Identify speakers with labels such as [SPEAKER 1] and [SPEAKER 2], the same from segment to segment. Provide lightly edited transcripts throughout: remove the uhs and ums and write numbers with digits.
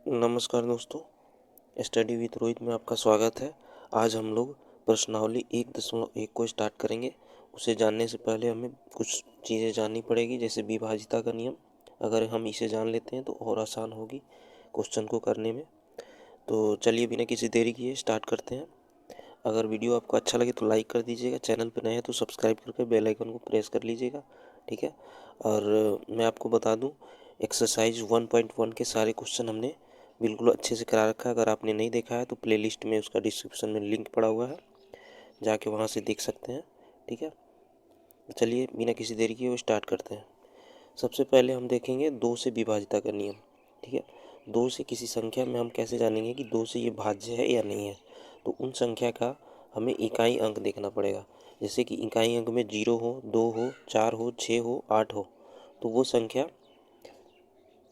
[SPEAKER 1] नमस्कार दोस्तों, study with Rohit में आपका स्वागत है। आज हम लोग प्रश्नावली 1.1 को स्टार्ट करेंगे। उसे जानने से पहले हमें कुछ चीज़ें जाननी पड़ेगी, जैसे विभाजिता का नियम। अगर हम इसे जान लेते हैं तो और आसान होगी क्वेश्चन को करने में। तो चलिए बिना किसी देरी किए स्टार्ट करते हैं। अगर वीडियो आपको अच्छा लगे तो लाइक कर दीजिएगा, चैनल पर नए हैं तो सब्सक्राइब करके बेल आइकन को प्रेस कर लीजिएगा, ठीक है। और मैं आपको बता दूं, एक्सरसाइज 1.1 के सारे क्वेश्चन हमने बिल्कुल अच्छे से करा रखा है। अगर आपने नहीं देखा है तो प्लेलिस्ट में उसका डिस्क्रिप्शन में लिंक पड़ा हुआ है, जाके वहाँ से देख सकते हैं, ठीक है। चलिए बिना किसी देरी किए स्टार्ट करते हैं। सबसे पहले हम देखेंगे 2 से विभाजिता का नियम, ठीक है। 2 से किसी संख्या में हम कैसे जानेंगे कि 2 से ये भाज्य है या नहीं है। तो उन संख्या का हमें इकाई अंक देखना पड़ेगा। जैसे कि इकाई अंक में 0 हो, 2 हो, 4 हो, 6 हो, 8 हो, तो वो संख्या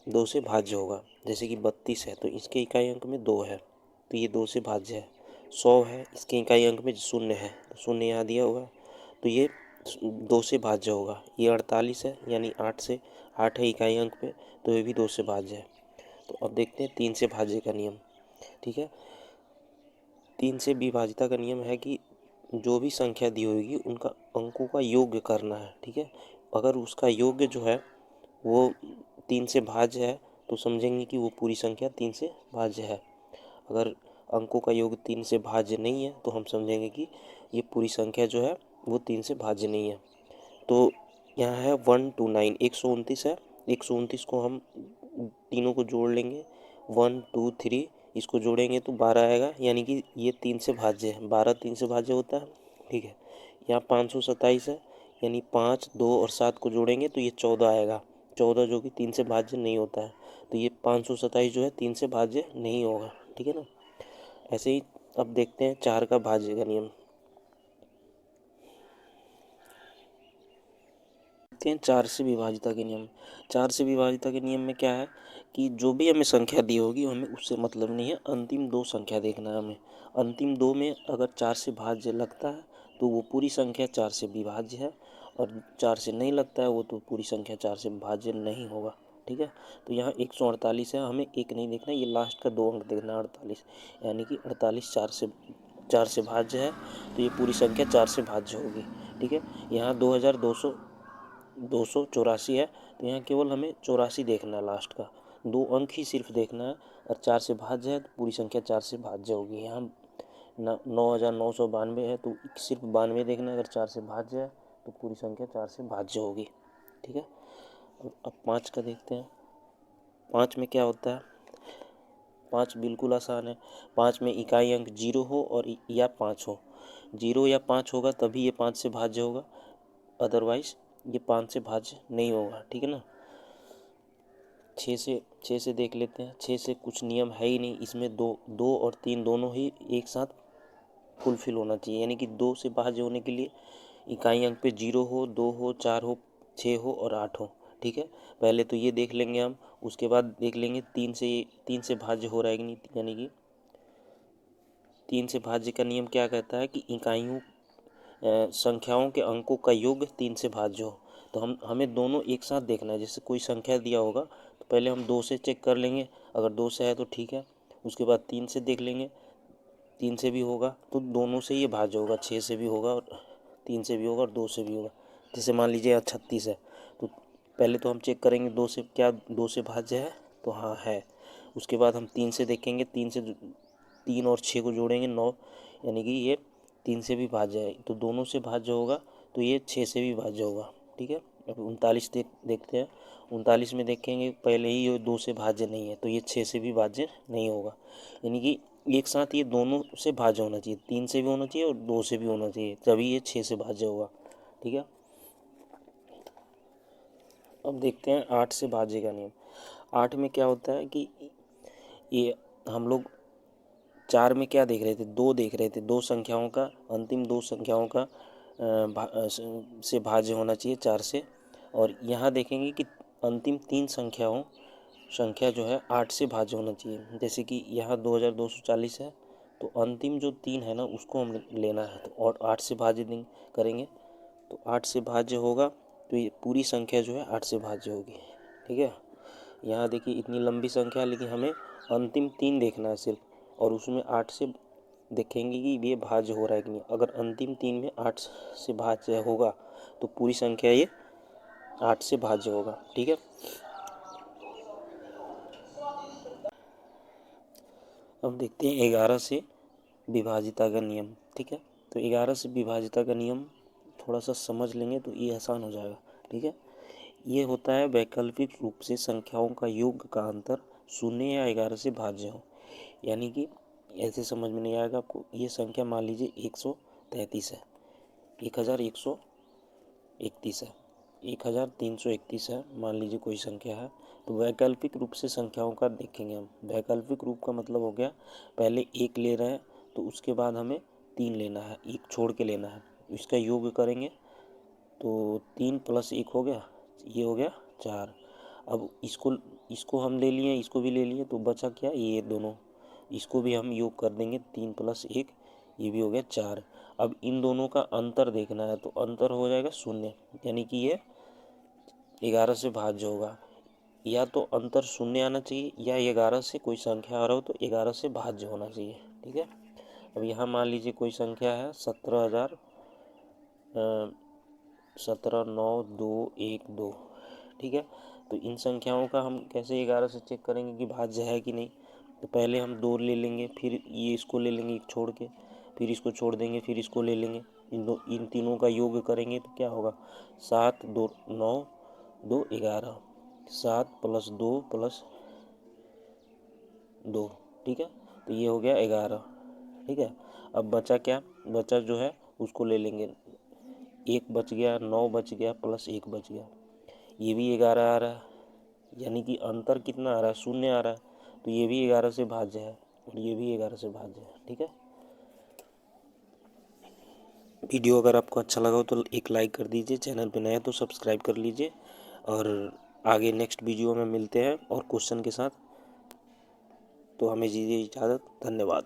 [SPEAKER 1] 2 से भाज्य होगा। जैसे कि 32 है तो इसके इकाई अंक में 2 है, तो ये 2 से भाज्य है। 100 है, इसके इकाई अंक में 0 है, तो 0 यहाँ दिया हुआ है, तो ये 2 से भाज्य होगा। ये 48 है, यानी 8 है इकाई अंक पे, तो ये भी 2 से भाज्य है। तो अब देखते हैं 3 से भाज्य का नियम, ठीक है। 3 से विभाजिता का नियम है कि जो भी संख्या दी होगी उनका अंकों का योग करना है, ठीक है। अगर उसका योग जो है वो 3 से भाज्य है तो समझेंगे कि वो पूरी संख्या 3 से भाज्य है। अगर अंकों का योग 3 से भाज्य नहीं है तो हम समझेंगे कि ये पूरी संख्या जो है वो 3 से भाज्य नहीं है। तो यहाँ है 1 to 9, 129 है। 129 को हम तीनों को जोड़ लेंगे, 1 2 3, इसको जोड़ेंगे तो 12 आएगा, यानी कि ये 3 से भाज्य है। 12 3 से भाज्य होता है, ठीक है। यहाँ 527 है, यानी 5, 2 और 7 को जोड़ेंगे तो ये 14 आएगा। 14 जो कि 3 से भाज्य नहीं होता है, तो ये 527 जो है 3 से भाज्य नहीं होगा, ठीक है ना। ऐसे ही अब देखते हैं 4 का भाज्य का नियम। देखते हैं 4 से विभाजिता के नियम। 4 से विभाजिता के नियम में क्या है कि जो भी हमें संख्या दी होगी हमें उससे मतलब नहीं है, अंतिम 2 संख्या देखना है हमें। अंतिम 2 में अगर 4 से भाज्य लगता है तो वो पूरी संख्या 4 से विभाज्य है, और 4 से नहीं लगता है वो तो पूरी संख्या 4 से भाज्य नहीं होगा, ठीक है। तो यहाँ 148 है, हमें एक नहीं देखना, ये लास्ट का 2 अंक देखना है, 48, यानी कि 48 4 से भाज्य है, तो ये पूरी संख्या 4 से भाज्य होगी, ठीक है। यहाँ 284 है, तो यहाँ केवल हमें 84 देखना है, लास्ट का 2 अंक ही सिर्फ देखना है। और 4 से भाज्य है तो पूरी संख्या 4 से भाज्य होगी। यहाँ 9992 है तो सिर्फ 92 देखना है। अगर 4 से भाज्य है तो पूरी संख्या 4 से भाज्य होगी, ठीक है। अब 5 का देखते हैं। 5 में क्या होता है? 5 बिल्कुल आसान है। 5 में इकाई अंक 0 हो और या 5 हो। 0 या 5 होगा तभी ये 5 से भाज्य होगा, अदरवाइज ये 5 से भाज्य नहीं होगा, ठीक है ना। 6 से देख लेते हैं। 6 से कुछ नियम है ही नहीं, इसमें 2 और 3 दोनों ही एक साथ फुलफिल होना चाहिए, यानी कि 2 से भाज्य होने के लिए इकाई अंक पे 0 हो, 2 हो, 4 हो, 6 हो और 8 हो, ठीक है। पहले तो ये देख लेंगे हम, उसके बाद देख लेंगे 3 से भाज्य हो रहा है कि नहीं, यानी कि 3 से भाज्य का नियम क्या कहता है कि इकाइयों संख्याओं के अंकों का योग 3 से भाज्य हो। तो हमें दोनों एक साथ देखना है। जैसे कोई संख्या दिया होगा तो पहले हम 2 से चेक कर लेंगे, अगर 2 से है तो ठीक है। उसके बाद 3 से देख लेंगे, 3 से भी होगा तो दोनों से ये भाज्य होगा। 6 से भी होगा और 3 से भी होगा और 2 से भी होगा। जैसे मान लीजिए यहाँ 36 है, तो पहले तो हम चेक करेंगे 2 से, क्या 2 से भाज्य है, तो हाँ है। उसके बाद हम 3 से देखेंगे, 3 और 6 को जोड़ेंगे 9, यानी कि ये 3 से भी भाज्य है, तो दोनों से भाज्य होगा, तो ये 6 से भी भाज्य होगा, ठीक है। अब 39 देखते हैं। 39 में देखेंगे पहले ही ये 2 से भाज्य नहीं है, तो ये 6 से भी भाज्य नहीं होगा, यानी कि एक साथ ये दोनों से भाज्य होना चाहिए। 3 से भी होना चाहिए और 2 से भी होना चाहिए, तभी ये 6 से भाज्य होगा, ठीक है। अब देखते हैं 8 से भाज्य का नियम। 8 में क्या होता है कि ये हम लोग 4 में क्या देख रहे थे, 2 देख रहे थे। 2 संख्याओं का, अंतिम 2 संख्याओं का से भाज्य होना चाहिए 4 से। और यहाँ देखेंगे कि अंतिम 3 संख्या जो है 8 से भाज्य होना चाहिए। जैसे कि यहाँ 2240 है, तो अंतिम जो 3 है ना उसको हम लेना है, तो और 8 से भाज्य करेंगे, तो 8 से भाज्य होगा, तो ये पूरी संख्या जो है 8 से भाज्य होगी, ठीक है। यहाँ देखिए इतनी लंबी संख्या है, लेकिन हमें अंतिम 3 देखना है सिर्फ, और उसमें 8 से देखेंगे कि ये भाज्य हो रहा है कि नहीं। अगर अंतिम 3 में 8 से भाज्य होगा तो पूरी संख्या ये 8 से भाज्य होगा। ठीक है, अब देखते हैं 11 से विभाजिता का नियम। ठीक है, तो 11 से विभाजिता का नियम थोड़ा सा समझ लेंगे तो ये आसान हो जाएगा। ठीक है, ये होता है वैकल्पिक रूप से संख्याओं का योग का अंतर 0 या 11 से भाज्य हो। यानी कि ऐसे समझ में नहीं आएगा आपको। ये संख्या मान लीजिए 133 है, 1131 है, 1331 है, मान लीजिए कोई संख्या है। तो वैकल्पिक रूप से संख्याओं का देखेंगे हम। वैकल्पिक रूप का मतलब हो गया पहले 1 ले रहे हैं तो उसके बाद हमें 3 लेना है, 1 छोड़ के लेना है। इसका योग करेंगे तो 3 + 1 हो गया, ये हो गया 4। अब इसको हम ले लिए, इसको भी ले लिए, तो बचा क्या, ये दोनों, इसको भी हम योग कर देंगे 3 + 1, ये भी हो गया 4। अब इन दोनों का अंतर देखना है तो अंतर हो जाएगा 0, यानी कि ये 11 से भाज्य होगा। या तो अंतर 0 आना चाहिए या 11 से कोई संख्या आ रहा हो तो 11 से भाज्य होना चाहिए। ठीक है, अब यहाँ मान लीजिए कोई संख्या है 17,9,2,1,2। ठीक है, तो इन संख्याओं का हम कैसे 11 से चेक करेंगे कि भाज्य है कि नहीं। तो पहले हम 2 ले लेंगे, फिर ये इसको ले लेंगे एक छोड़ के, फिर इसको छोड़ देंगे, फिर इसको ले लेंगे। इन तीनों का योग करेंगे तो क्या होगा, 7 2 9 2 11, 7 + 2 + 2। ठीक है, तो ये हो गया 11। ठीक है, अब बचा क्या, बचा जो है उसको ले लेंगे, 1 बच गया, 9 बच गया, +1 बच गया, ये भी 11 आ रहा है। यानी कि अंतर कितना आ रहा है, 0 आ रहा है। तो ये भी 11 से भाज्य है और ये भी 11 से भाज्य है। ठीक है, वीडियो अगर आपको अच्छा लगा हो तो एक लाइक कर दीजिए, चैनल पे नए हैं तो सब्सक्राइब कर लीजिए, और आगे नेक्स्ट वीडियो में मिलते हैं और क्वेश्चन के साथ। तो हमें दीजिए इजाज़त, धन्यवाद।